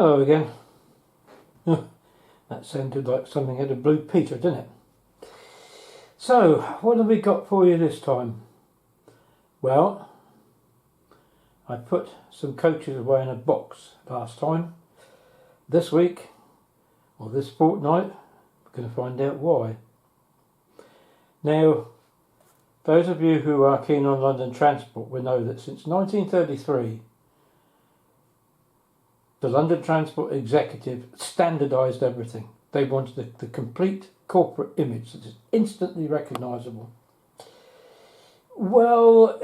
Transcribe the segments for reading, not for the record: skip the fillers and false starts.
Hello again. That sounded like something had a Blue Peter, didn't it? So, what have we got for you this time? Well, I put some coaches away in a box last time. This week, or this fortnight, we're going to find out why. Now, those of you who are keen on London transport will know that since 1933, the London Transport Executive standardised everything. They wanted the complete corporate image that is instantly recognisable. Well,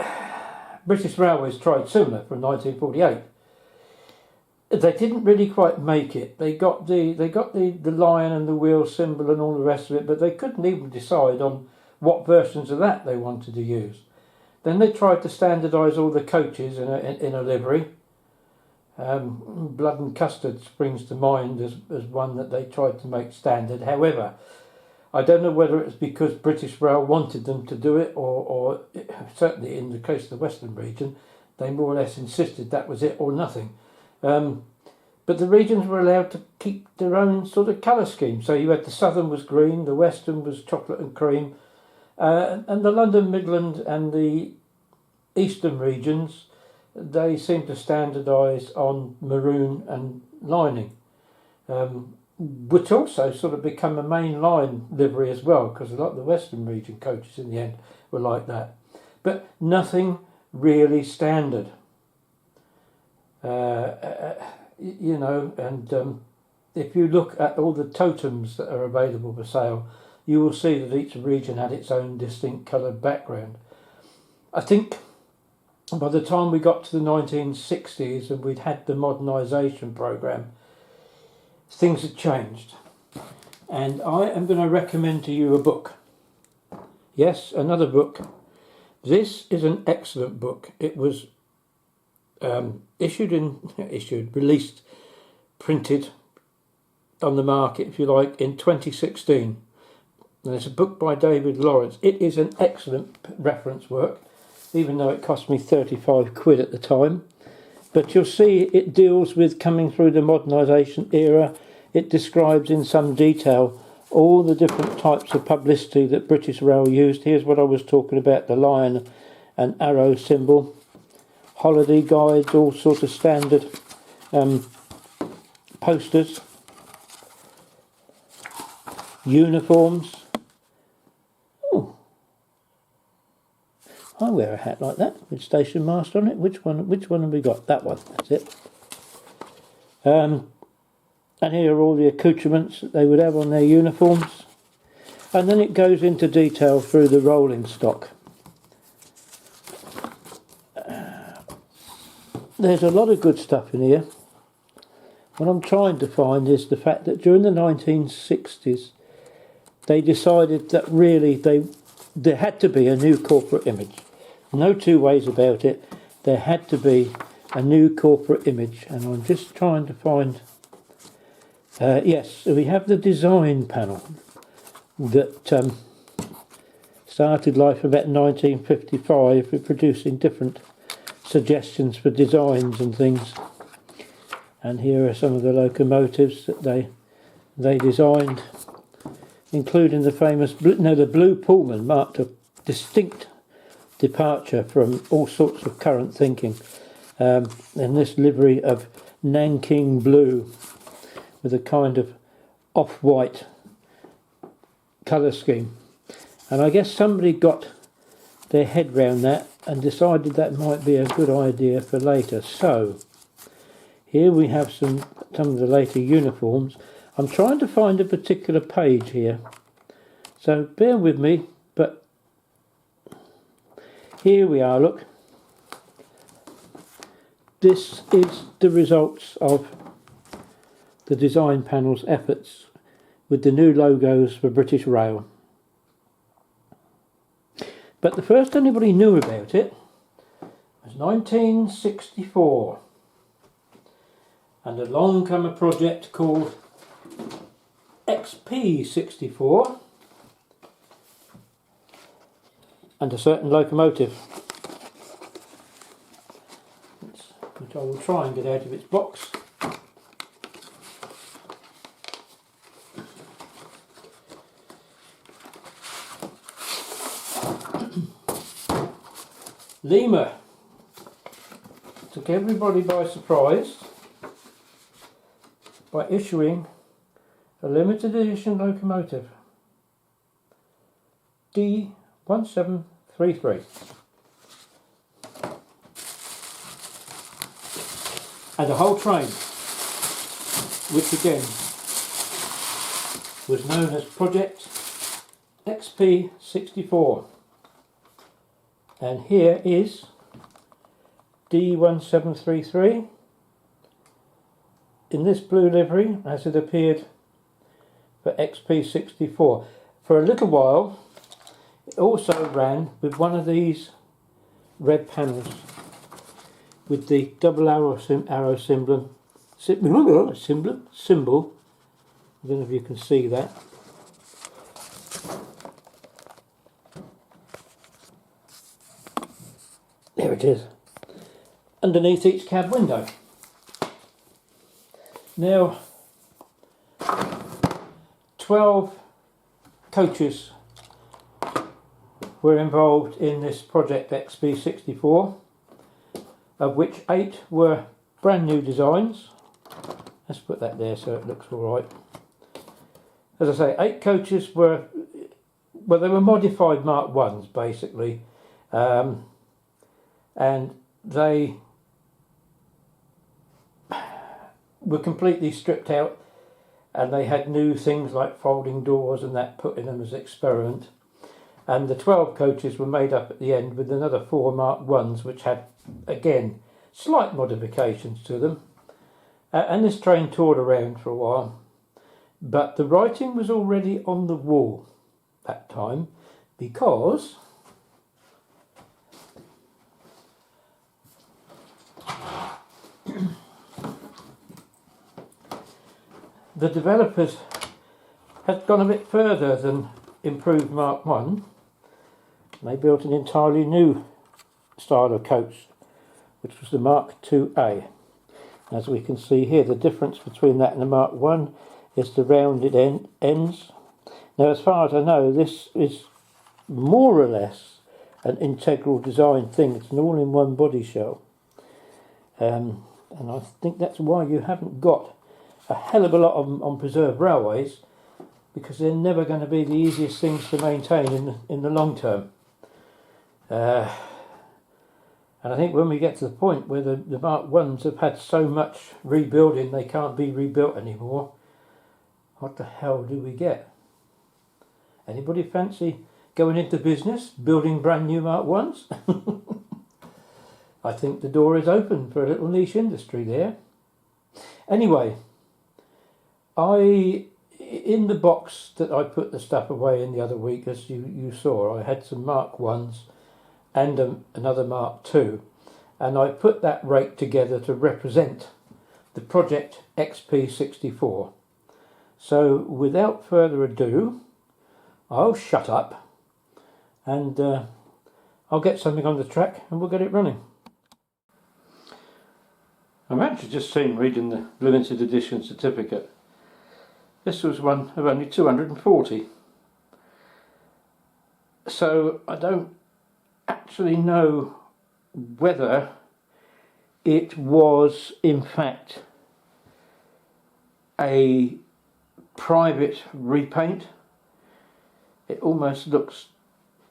British Railways tried similar from 1948. They didn't really quite make it. They got the lion and the wheel symbol and all the rest of it, but they couldn't even decide on what versions of that they wanted to use. Then they tried to standardise all the coaches in a livery. Blood and Custard springs to mind as one that they tried to make standard. However, I don't know whether it's because British Rail wanted them to do it, or certainly in the case of the Western region, they more or less insisted that was it or nothing. But the regions were allowed to keep their own sort of colour scheme. So you had the Southern was green, the Western was chocolate and cream, and the London Midland and the Eastern regions, they seem to standardise on maroon and lining, which also sort of become a main line livery as well, because a lot of the Western region coaches in the end were like that. But nothing really standard. You know, and if you look at all the totems that are available for sale, you will see that each region had its own distinct coloured background. I think by the time we got to the 1960s and we'd had the modernisation programme, things had changed. And I am going to recommend to you a book. Yes, another book. This is an excellent book. It was released, printed on the market, if you like, in 2016. And it's a book by David Lawrence. It is an excellent reference work, even though it cost me 35 quid at the time. But you'll see it deals with coming through the modernisation era. It describes in some detail all the different types of publicity that British Rail used. Here's what I was talking about, the lion and arrow symbol. Holiday guides, all sorts of standard posters. Uniforms. I wear a hat like that with station master on it. Which one have we got? That one. That's it. And here are all the accoutrements that they would have on their uniforms. And then it goes into detail through the rolling stock. There's a lot of good stuff in here. What I'm trying to find is the fact that during the 1960s, they decided that really there had to be a new corporate image. No two ways about it. There had to be a new corporate image, and I'm just trying to find. Yes, so we have the design panel that started life about 1955 with producing different suggestions for designs and things. And here are some of the locomotives that they designed, including the famous the blue Pullman marked a distinct departure from all sorts of current thinking. And this livery of Nanking blue with a kind of off-white colour scheme. And I guess somebody got their head round that and decided that might be a good idea for later. So here we have some of the later uniforms. I'm trying to find a particular page here, so bear with me, but here we are, look. This is the results of the design panel's efforts with the new logos for British Rail. But the first anybody knew about it was 1964. And along came a project called XP64 and a certain locomotive, which I will try and get out of its box. Lima took everybody by surprise by issuing a limited edition locomotive, D1733, and a whole train, which again was known as Project XP64. And here is D1733 in this blue livery as it appeared for XP64. For a little while it also ran with one of these red panels with the double arrow symbol. I don't know if you can see that. There it is, underneath each cab window. Now, 12 coaches were involved in this Project XP64, of which 8 were brand new designs. Let's put that there so it looks alright. As I say, 8 coaches were, well, they were modified Mark 1s basically. And they were completely stripped out, and they had new things like folding doors and that put in them as experiment. And the 12 coaches were made up at the end with another 4 Mark 1s, which had, again, slight modifications to them. And this train toured around for a while. But the writing was already on the wall that time, because the developers had gone a bit further than improved Mark 1. They built an entirely new style of coach, which was the Mark 2A. As we can see here, the difference between that and the Mark 1 is the rounded ends. Now, as far as I know, this is more or less an integral design thing. It's an all-in-one body shell. And I think that's why you haven't got a hell of a lot of them on preserved railways, because they're never going to be the easiest things to maintain in the long term. And I think when we get to the point where the Mark 1s have had so much rebuilding they can't be rebuilt anymore, what the hell do we get? Anybody fancy going into business, building brand new Mark 1s? I think the door is open for a little niche industry there. Anyway, in the box that I put the stuff away in the other week, as you saw, I had some Mark 1s and another Mark 2, and I put that rake together to represent the Project XP64. So without further ado, I'll shut up and I'll get something on the track and we'll get it running. I'm actually just reading the limited edition certificate. This was one of only 240. So I don't actually know whether it was in fact a private repaint. It almost looks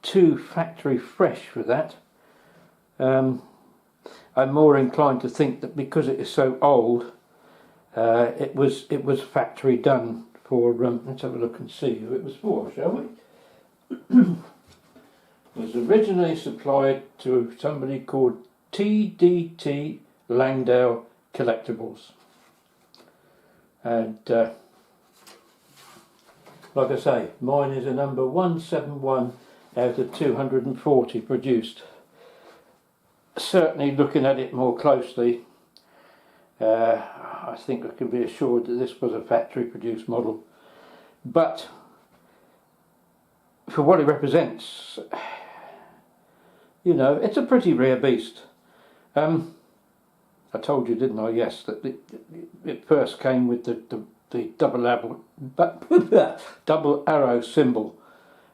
too factory fresh for that. I'm more inclined to think that because it is so old, it was factory done for. Let's have a look and see who it was for, shall we? It was originally supplied to somebody called TDT Langdale Collectibles, and like I say, mine is a number 171 out of 240 produced. Certainly looking at it more closely, I think I can be assured that this was a factory produced model, but for what it represents, you know, it's a pretty rare beast. I told you, didn't I? Yes, that it first came with the double arrow symbol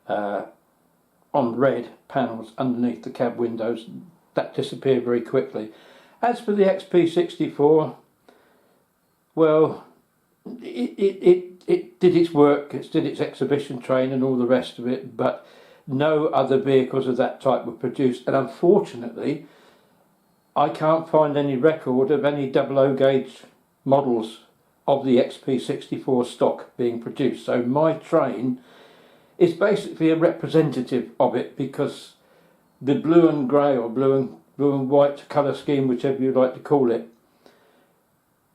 on red panels underneath the cab windows. that disappeared very quickly. As for the XP64, well, it did its work, it did its exhibition train and all the rest of it, but no other vehicles of that type were produced, and unfortunately I can't find any record of any 00 gauge models of the XP64 stock being produced. So my train is basically a representative of it, because the blue and grey or blue and white colour scheme, whichever you like to call it,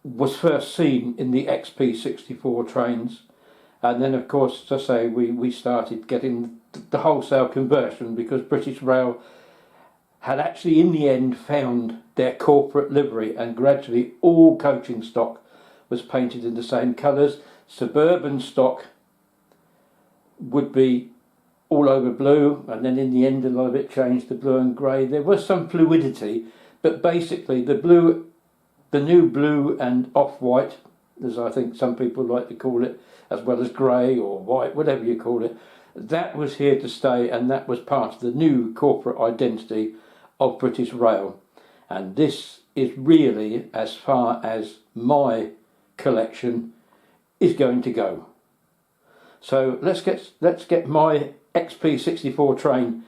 was first seen in the XP64 trains. And then of course, as I say, we started getting the wholesale conversion, because British Rail had actually in the end found their corporate livery, and gradually all coaching stock was painted in the same colours. Suburban stock would be all over blue, and then in the end a lot of it changed to blue and grey. There was some fluidity, but basically the new blue and off-white, as I think some people like to call it, as well as grey or white, whatever you call it, that was here to stay, and that was part of the new corporate identity of British Rail. And this is really as far as my collection is going to go. So let's get my XP64 train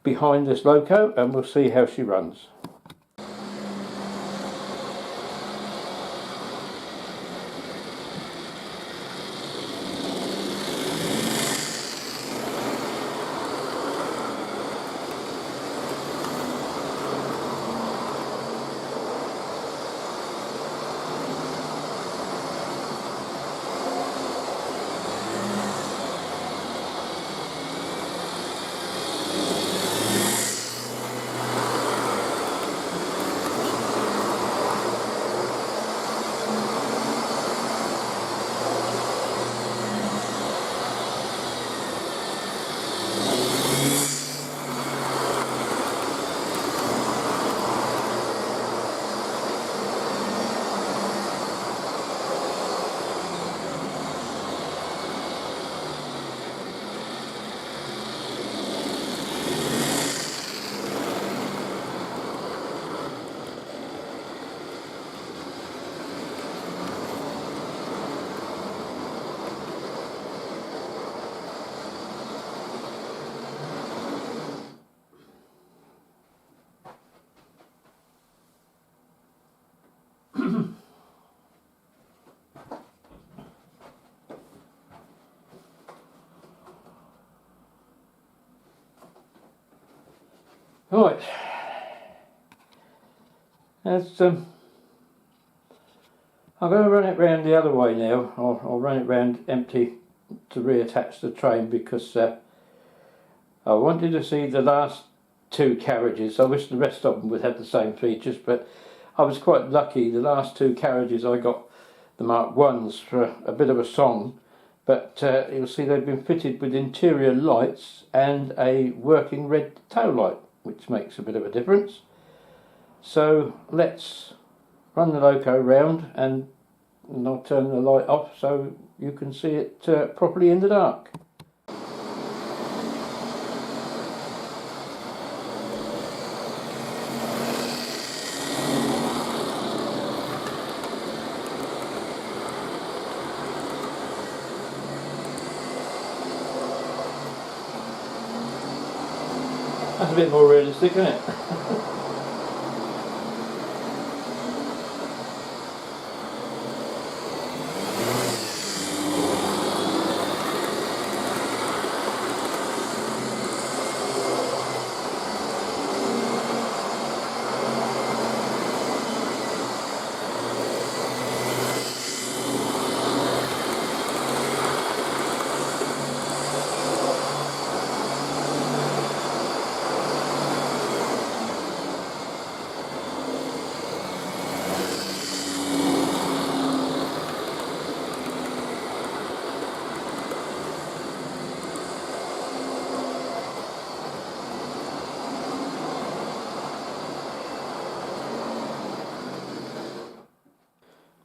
behind this loco, and we'll see how she runs. Right, that's I'm going to run it round the other way now. I'll run it round empty to reattach the train, because I wanted to see the last two carriages. I wish the rest of them would have the same features, but I was quite lucky. The last two carriages I got the Mark 1s for a bit of a song, but you'll see they've been fitted with interior lights and a working red tail light, which makes a bit of a difference. So let's run the loco round, and I'll turn the light off so you can see it properly in the dark. That's a bit more realistic, isn't it?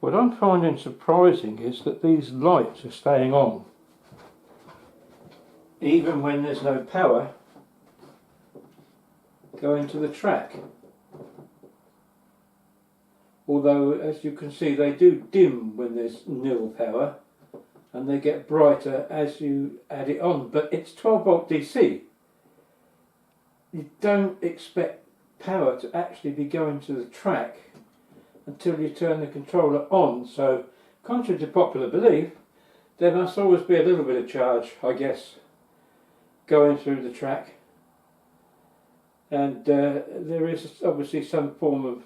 What I'm finding surprising is that these lights are staying on even when there's no power go into the track. Although, as you can see, they do dim when there's nil power, and they get brighter as you add it on. But it's 12 volt DC. You don't expect power to actually be going to the track until you turn the controller on. So, contrary to popular belief, there must always be a little bit of charge, I guess, going through the track. And there is obviously some form of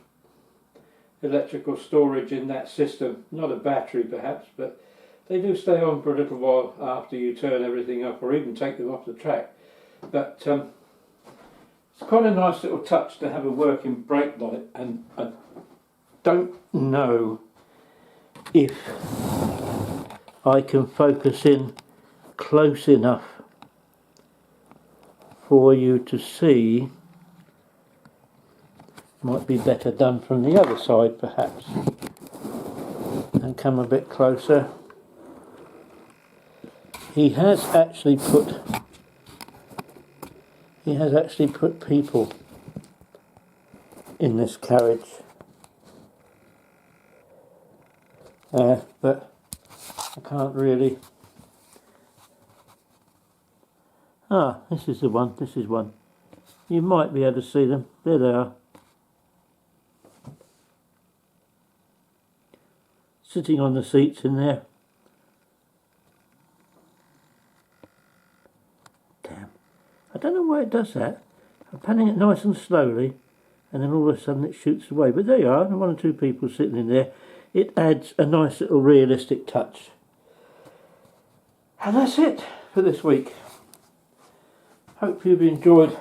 electrical storage in that system. Not a battery perhaps, but they do stay on for a little while after you turn everything up, or even take them off the track. But it's quite a nice little touch to have a working brake light, and I don't know if I can focus in close enough for you to see. Might be better done from the other side perhaps, and come a bit closer. He has actually put people in this carriage, but I can't really. This is the one. This is one. You might be able to see them. There they are. Sitting on the seats in there. Damn. I don't know why it does that. I'm panning it nice and slowly, and then all of a sudden it shoots away. But there you are, one or two people sitting in there. It adds a nice little realistic touch. And that's it for this week. Hope you've enjoyed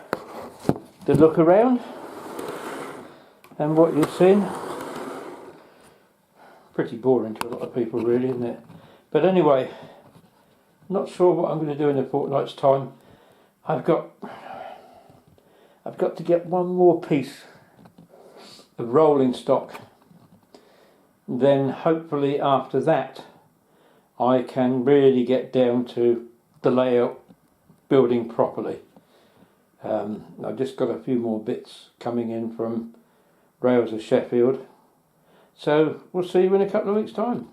the look around and what you've seen. Pretty boring to a lot of people really, isn't it? But anyway, not sure what I'm going to do in a fortnight's time. I've got to get one more piece of rolling stock. Then hopefully after that I can really get down to the layout, building properly. I've just got a few more bits coming in from Rails of Sheffield. So we'll see you in a couple of weeks' time.